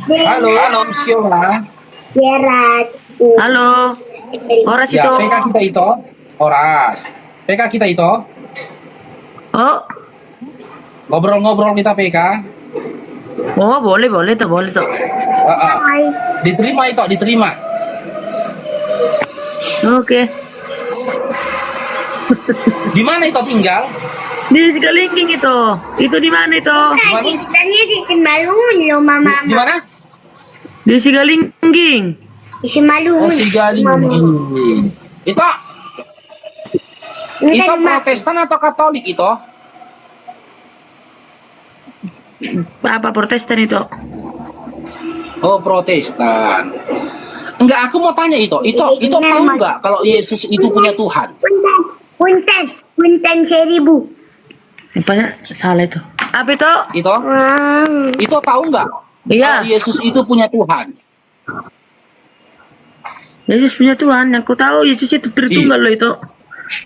Halo, Siola. Gerard. Halo, Horas Ya, itu. PK kita itu Oras. PK kita itu Oh, ngobrol-ngobrol kita PK. oh boleh tuh. Hai. Diterima itu, diterima. Oke. Di mana itu tinggal? Di Sigalingking itu. Itu di mana itu? Hai, tanya di Simalungun loh, Mama. Di mana? Di Sigalingking. Di Simalungun. Oh, Sigalingking. Itu Protestan atau Katolik itu? Apa Protestan itu? Oh, Protestan. Enggak, aku mau tanya itu tahu nggak kalau Yesus itu punya Tuhan? Punten 1000. Apanya? Salah itu. Apa itu? Itu tahu nggak? Iya. Kalau Yesus itu punya Tuhan. Yesus punya Tuhan. Yang ku tahu Yesus itu Tritunggal loh itu.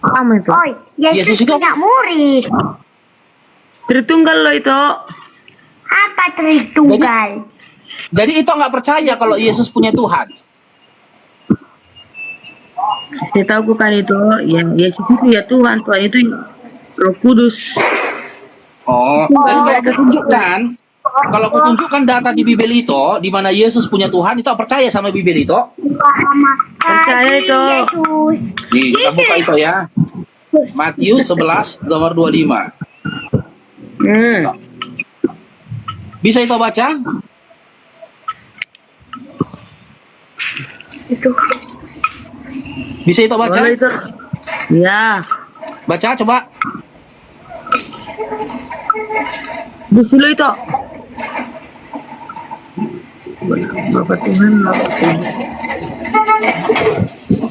Apa itu? Oh, Yesus Yesus itu- punya murid. Tritunggal loh itu. Apa Tritunggal? Jadi itu nggak percaya kalau Yesus punya Tuhan. Saya tahu bukan itu. Yang Yesus itu ya Tuhan. Tuhan itu Roh Kudus. Oh, dan kalau aku tunjukkan data di Bibel itu, di mana Yesus punya Tuhan, itu percaya sama Bibel itu? Percaya itu. Yesus. Nih, kita buka itu ya. Matius 11 nomor 25. Bisa itu baca? Itu. Bisa itu baca? Boleh itu. Ya. Baca coba. Di situ itu. Bapak Tuhan.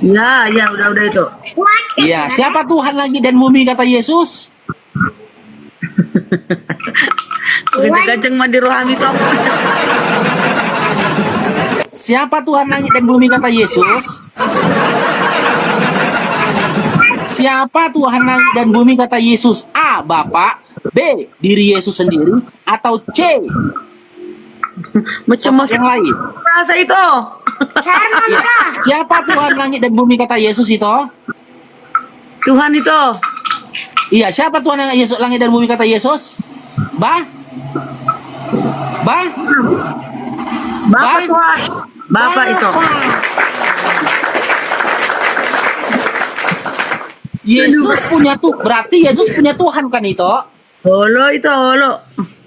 Ya, udah itu. What? Iya, siapa Tuhan lagi dan bumi kata Yesus? Gajeng mandi rohani itu. Siapa Tuhan langit dan bumi kata Yesus? Siapa Tuhan langit dan bumi kata Yesus? A. Bapak. B. Diri Yesus sendiri. Atau C. Macam Sosok yang lain. rasa itu. Ya. Siapa Tuhan langit dan bumi kata Yesus itu? Tuhan itu. Iya, siapa Tuhan yang Yesus langit dan bumi kata Yesus? Bah? Bapak Tuhan. Bapak itu. Yesus punya berarti Yesus punya Tuhan kan itu? Holo itu, holo.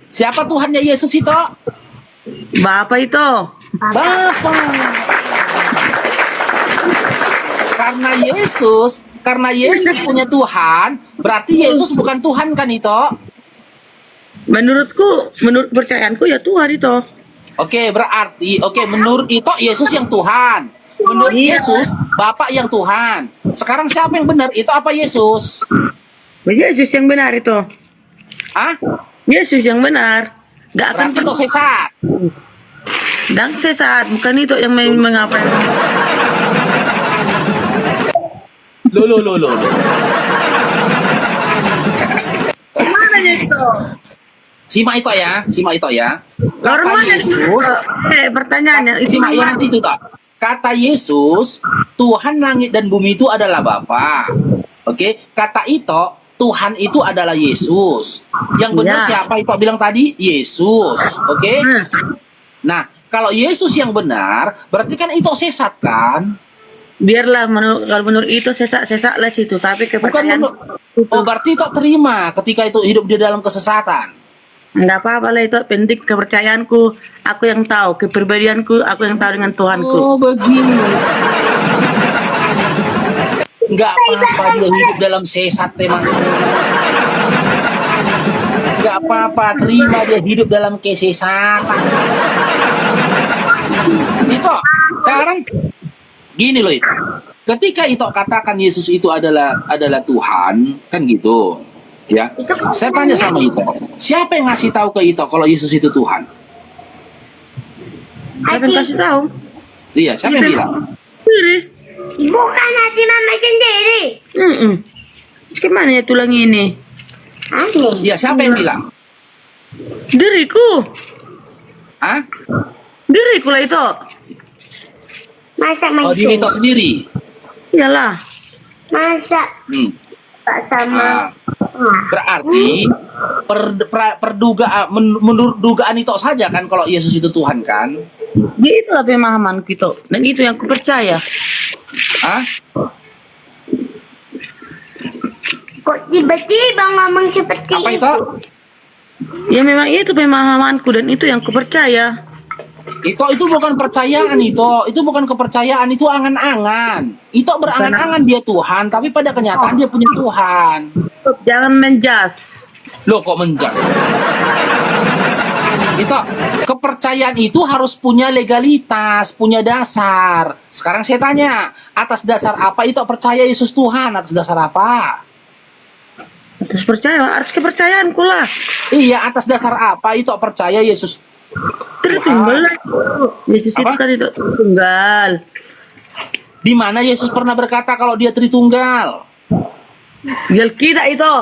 Siapa Tuhannya Yesus itu? Bapak itu. Bapa. Karena Yesus punya Tuhan, berarti Yesus bukan Tuhan kan itu? menurut Percayaanku ya Tuhan itu. Menurut itu Yesus yang Tuhan. Menurut Iya. Yesus, Bapak yang Tuhan. Sekarang siapa yang benar? Itu apa Yesus? Yesus yang benar itu. Ah? Yesus yang benar. Gak akan Berarti itu sesat. Dan sesat, bukan itu yang mengapa. Loh. Mana itu? Simak itu ya. Kata Normal Yesus, pertanyaannya itu simak ya nanti itu tak. Kata Yesus, Tuhan langit dan bumi itu adalah Bapa. Oke, kata itu Tuhan itu adalah Yesus. Yang benar Ya. siapa itu bilang tadi? Yesus. Oke? Nah, kalau Yesus yang benar, berarti kan itu sesat kan? Biarlah kalau menurut itu sesak lah situ, tapi Bukan kepercayaan menurut. Oh, berarti itu terima ketika itu hidup di dalam kesesatan. enggak apa-apa lah, itu penting kepercayaanku. Aku yang tahu kepribadianku, aku yang tahu dengan Tuhanku. Oh, begini. Enggak apa-apa dia hidup dalam sesat emang. Enggak apa-apa, terima dia hidup dalam kesesatan. Itu sekarang gini loh itu. Ketika itu katakan Yesus itu adalah Tuhan, kan gitu. Ya. Saya tanya sama itu. Siapa yang ngasih tahu ke itu kalau Yesus itu Tuhan? Siapa yang kasih tahu? Iya, siapa yang bilang? Sendiri. Bukan hati Mama sendiri. Gimana ya tulang ini? Iya, siapa yang bilang? Diriku. Hah? Diriku lah itu. Masa Oh, main diri Ito sendiri. Iyalah. Masa Hmm. tak sama. Berarti menurut dugaan Ito saja kan kalau Yesus itu Tuhan kan? Dia itulah pemahaman kita. Dan itu yang kupercaya. Hah? Kok tiba-tiba ngomong seperti Apa itu? itu? Ya memang itu pemahamanku dan itu yang kupercaya. Itu bukan percayaan itu bukan kepercayaan, itu angan-angan. Itu berangan-angan dia Tuhan, tapi pada kenyataan dia punya Tuhan. Jangan menjas. Loh kok menjat? Itu kepercayaan itu harus punya legalitas, punya dasar. Sekarang saya tanya, atas dasar apa itu percaya Yesus Tuhan? Atas dasar apa? Terus percaya, harus kepercayaanku lah. Iya, atas dasar apa itu percaya Yesus Tritunggal lah. Yesus itu Apa? kan itu tunggal. Di mana Yesus pernah berkata kalau dia Tritunggal? Di kita itu.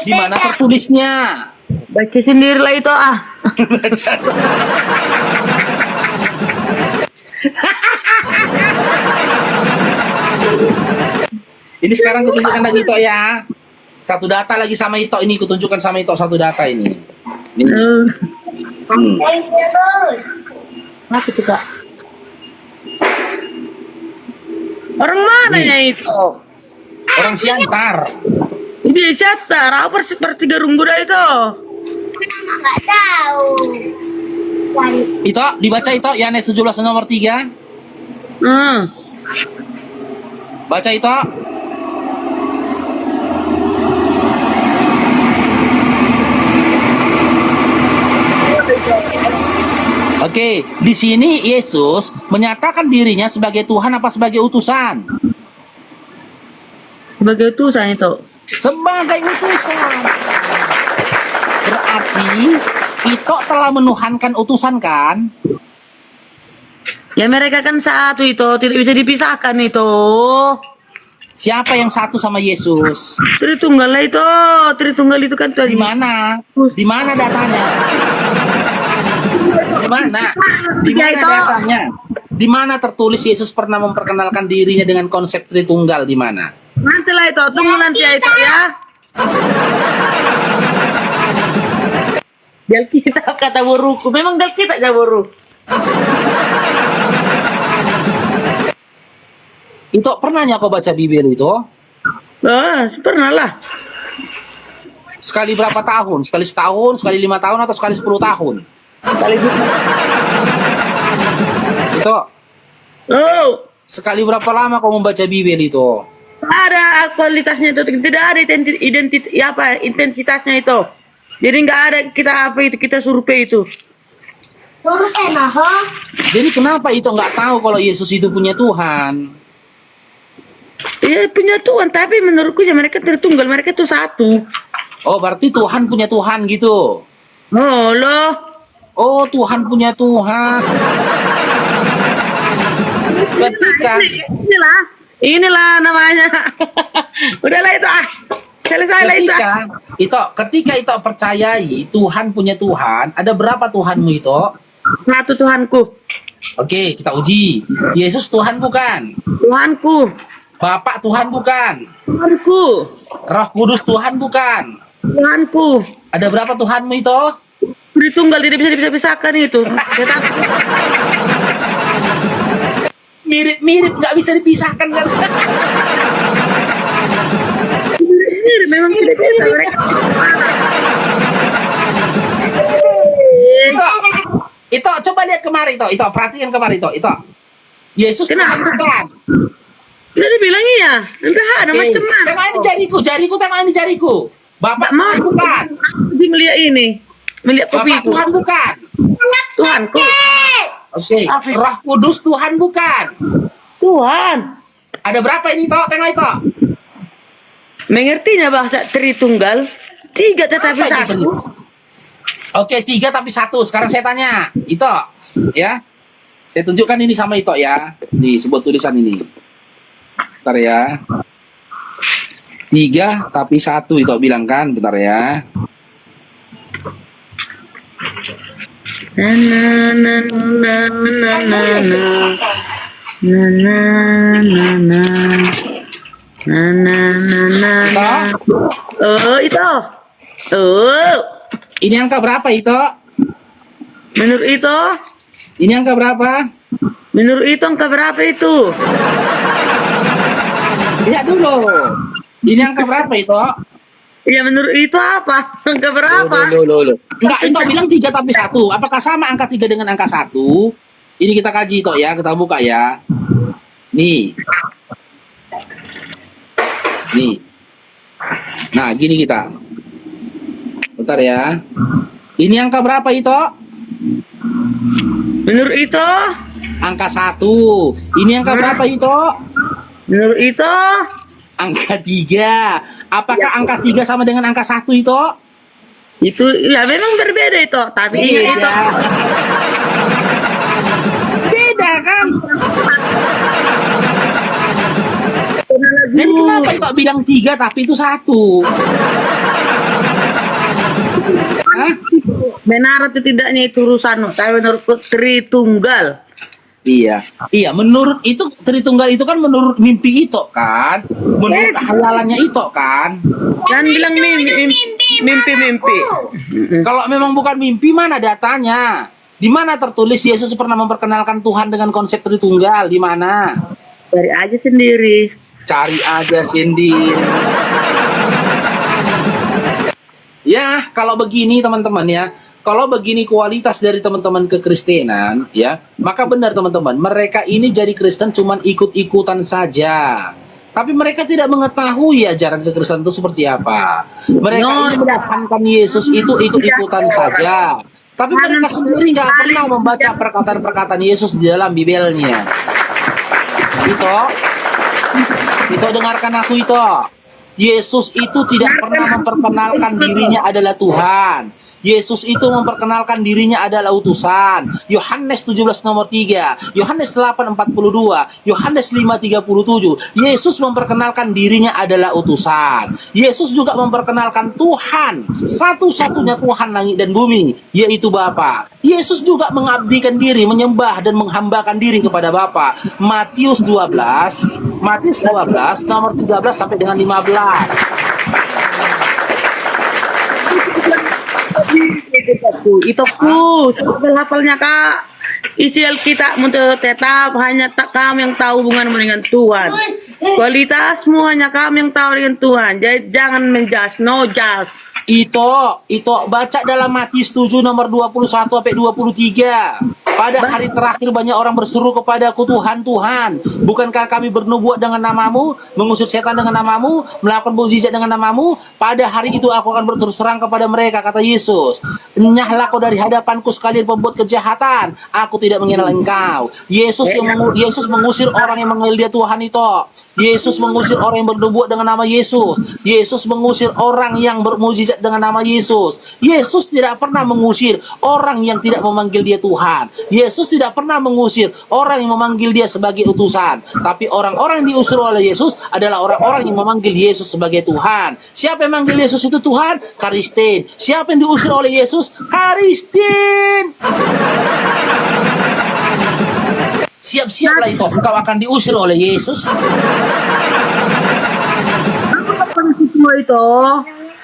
Di mana tertulisnya? Baca sendirilah itu ah. Ini sekarang kutunjukkan lagi Ito ya. Satu data lagi sama Ito ini, kutunjukkan sama Ito satu data ini. Ini. Terus. Apa itu kak? Orang mana ya itu? Orang Siantar. Ini siapa? Apa seperti garung Buddha itu? Mama nggak tahu. Ito, dibaca Ito, Yohanes 17 nomor 3. Baca Ito. Oke, di sini Yesus menyatakan dirinya sebagai Tuhan apa sebagai utusan? Sebagai utusan itu. Sebagai utusan. Berarti Ito telah menuhankan utusan kan? Ya mereka kan satu itu, tidak bisa dipisahkan itu. Siapa yang satu sama Yesus? Tritunggal lah itu, Tritunggal itu kan Di mana? Di mana datanya? Di mana? Di mana datanya? Di mana tertulis Yesus pernah memperkenalkan dirinya dengan konsep Tritunggal di mana? Nanti lah itu, tunggu nanti ya itu ya. Kita kata buruku, memang kita aja buru. Itu pernahnya kau baca Bibel itu? Pernah lah. Sekali berapa tahun? Sekali setahun, sekali 5 tahun, atau sekali 10 tahun? Kali gitu. Itu Oh, sekali berapa lama kau membaca Bibel itu? ada kualitasnya itu, tidak ada intensitasnya itu. Jadi nggak ada kita apa itu, kita survei itu. Suruh Maho. Jadi kenapa itu nggak tahu kalau Yesus itu punya Tuhan? Iya punya Tuhan, tapi menurutku ya mereka Tritunggal, mereka itu satu. Oh, berarti Tuhan punya Tuhan gitu. Oh loh, Oh, Tuhan punya Tuhan. Ketika inilah namanya. Udahlah itu selesai lah itu. ketika itu percayai Tuhan punya Tuhan, ada berapa Tuhanmu itu? Satu Tuhanku, Oke, kita uji. Yesus Tuhan bukan? Tuhanku, Bapak Tuhan bukan? Tuhanku, Roh Kudus Tuhan bukan? Tuhanku. Ada berapa Tuhanmu itu? Tritunggal tidak bisa dipisahkan itu. Mirip-mirip, nggak bisa dipisahkan kan? Memang tidak bisa mereka. Itu coba lihat kemarin itu perhatikan kemarin itu. Yesus Tuhan Kenapa? bukan? Udah dibilang iya. Entah ada Oke, macam-macam. tengok ini jariku, tengok ini jariku. Bapak Mau Tuhan bukan? dia melihat ini, melihat Bapak kopiku. Tuhan bukan? Tuhanku, Oke, Roh Kudus Tuhan bukan? Tuhan. Ada berapa ini toh? Tengok itu. Mengertinya bahasa Tritunggal, tiga tetapi Apa itu satu. benar? Oke, 3 tapi 1. Sekarang saya tanya, itu ya. Saya tunjukkan ini sama itu ya. Nih, sebuah tulisan ini. Bentar ya. 3 tapi 1 itu bilang kan, bentar ya. Na na na na na na na. Na na na na. Na na na na na. Oh, itu. Oh. Ini angka berapa itu? Menurut itu? Ini angka berapa? Menurut itu angka berapa itu? Lihat dulu. Ini angka berapa itu? Ya menurut itu apa? Angka berapa? Loh. Enggak, itu bilang 3 tapi 1. Apakah sama angka 3 dengan angka 1? Ini kita kaji itu ya, kita buka ya. Nih. Nah, gini kita. Bentar ya. Ini angka berapa itu? Menurut itu? Angka 1. Ini angka berapa itu? Menurut itu? Angka 3. Apakah angka 3 sama dengan angka 1 itu? Itu ya memang berbeda itu, tapi itu Beda kan? Jadi kenapa itu bilang 3 tapi itu 1? Hah? benar atau tidaknya itu urusan, tapi menurutku Tritunggal. Iya, menurut itu Tritunggal itu kan menurut mimpi itu kan, menurut hayalannya itu kan. Dan bilang mimpi. Kalau memang bukan mimpi, mana datanya? Di mana tertulis Yesus pernah memperkenalkan Tuhan dengan konsep Tritunggal? Di mana? Cari aja sendiri. Cari aja sendiri. Ya, kalau begini teman-teman ya, kalau begini kualitas dari teman-teman kekristenan ya, maka benar teman-teman, mereka ini jadi Kristen cuman ikut-ikutan saja. Tapi mereka tidak mengetahui ajaran kekristenan itu seperti apa. Mereka ini menahankan Yesus itu ikut-ikutan saja. Tapi mereka sendiri nggak pernah membaca perkataan-perkataan Yesus di dalam Bibelnya. Itu dengarkan aku itu. Yesus itu tidak pernah memperkenalkan dirinya adalah Tuhan. Yesus itu memperkenalkan dirinya adalah utusan. Yohanes 17 nomor 3, Yohanes 8:42, Yohanes 5:37. Yesus memperkenalkan dirinya adalah utusan. Yesus juga memperkenalkan Tuhan, satu-satunya Tuhan langit dan bumi, yaitu Bapa. Yesus juga mengabdikan diri, menyembah dan menghambakan diri kepada Bapa. Matius 12 nomor 13 sampai dengan 15. Itu hafalnya Kak. Isi Alkitab tetap hanya kamu yang tahu hubungan dengan Tuhan. Kualitasmu hanya kamu yang tahu dengan Tuhan. Jadi jangan menjas, no jas. Itu baca dalam Matius 7 nomor 21 sampai 23. Pada hari terakhir banyak orang berseru kepadaku, Tuhan, Tuhan, bukankah kami bernubuat dengan namamu, mengusir setan dengan namamu, melakukan mukjizat dengan namamu? Pada hari itu aku akan berterus terang kepada mereka, kata Yesus, enyahlah kau dari hadapanku sekalian pembuat kejahatan, aku tidak mengenal engkau. Yesus mengusir orang yang mengenal dia Tuhan itu. Yesus mengusir orang yang bernubuat dengan nama Yesus. Yesus mengusir orang yang bermukjizat dengan nama Yesus. Yesus tidak pernah mengusir orang yang tidak memanggil dia Tuhan. Yesus tidak pernah mengusir orang yang memanggil dia sebagai utusan. Tapi orang-orang yang diusir oleh Yesus adalah orang-orang yang memanggil Yesus sebagai Tuhan. Siapa yang memanggil Yesus itu Tuhan? Karistin. Siapa yang diusir oleh Yesus? Karistin. Siap-siaplah itu, engkau akan diusir oleh Yesus. Semua itu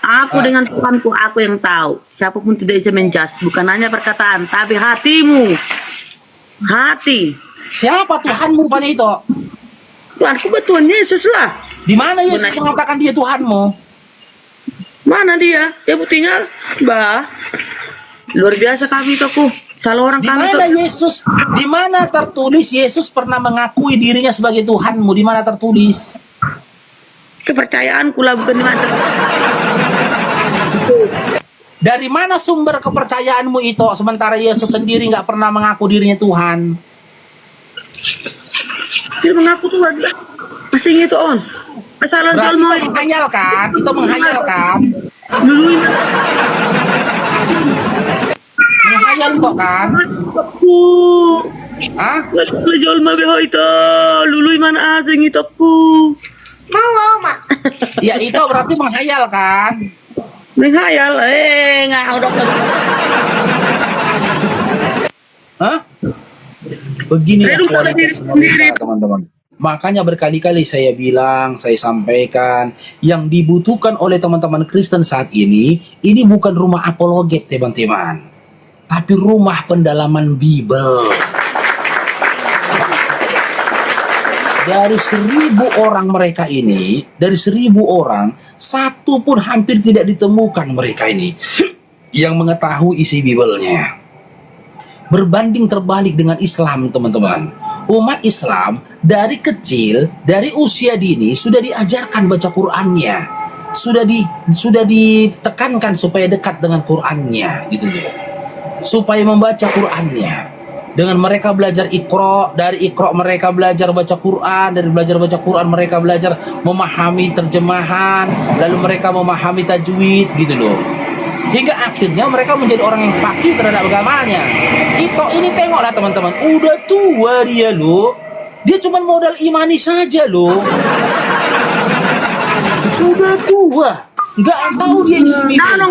aku dengan Tuhanku, aku yang tahu. Siapapun tidak bisa menjas, bukan hanya perkataan, tapi hatimu. Hati. Siapa Tuhanmu rupanya itu? Tuhanku Tuhan Yesus lah. Di mana Yesus mengatakan dia Tuhanmu? Mana dia? Ya buktinya, bah. Luar biasa kami itu aku. Salah orang Di kami mana itu. Yesus? Di mana tertulis Yesus pernah mengakui dirinya sebagai Tuhanmu? Di mana tertulis? Kepercayaanku lah, bukan di mana. Dari mana sumber kepercayaanmu itu? Sementara Yesus sendiri nggak pernah mengaku dirinya Tuhan. Dia mengaku Tuhan. Masih itu on. Masalah Berarti soal mau. itu menghayalkan. Itu menghayalkan. Dulu Menghayal kok kan? aku. Hah? Jual mabeho itu. Lulu mana asing itu aku. Mau, Mak. Ya itu berarti menghayal kan? Menghayal, nggak udah. Beginilah Saya lupa kualitas sendiri. mereka, teman-teman. Makanya berkali-kali saya bilang, saya sampaikan, yang dibutuhkan oleh teman-teman Kristen saat ini bukan rumah apologet, teman-teman. Tapi rumah pendalaman Bible. Dari 1.000 orang mereka ini, dari 1.000 orang, satu pun hampir tidak ditemukan mereka ini yang mengetahui isi Bible-nya. Berbanding terbalik dengan Islam, teman-teman. Umat Islam dari kecil, dari usia dini sudah diajarkan baca Qur'annya. Sudah ditekankan supaya dekat dengan Qur'annya, gitu loh. Supaya membaca Qur'annya. Dengan mereka belajar Iqra, dari Iqra mereka belajar baca Quran, dari belajar baca Quran mereka belajar memahami terjemahan, lalu mereka memahami tajwid, gitu loh. Hingga akhirnya mereka menjadi orang yang fakih terhadap agamanya. Ito ini tengoklah teman-teman, udah tua dia loh. Dia cuma modal imani saja loh. Sudah tua, nggak tahu dia isi Bible.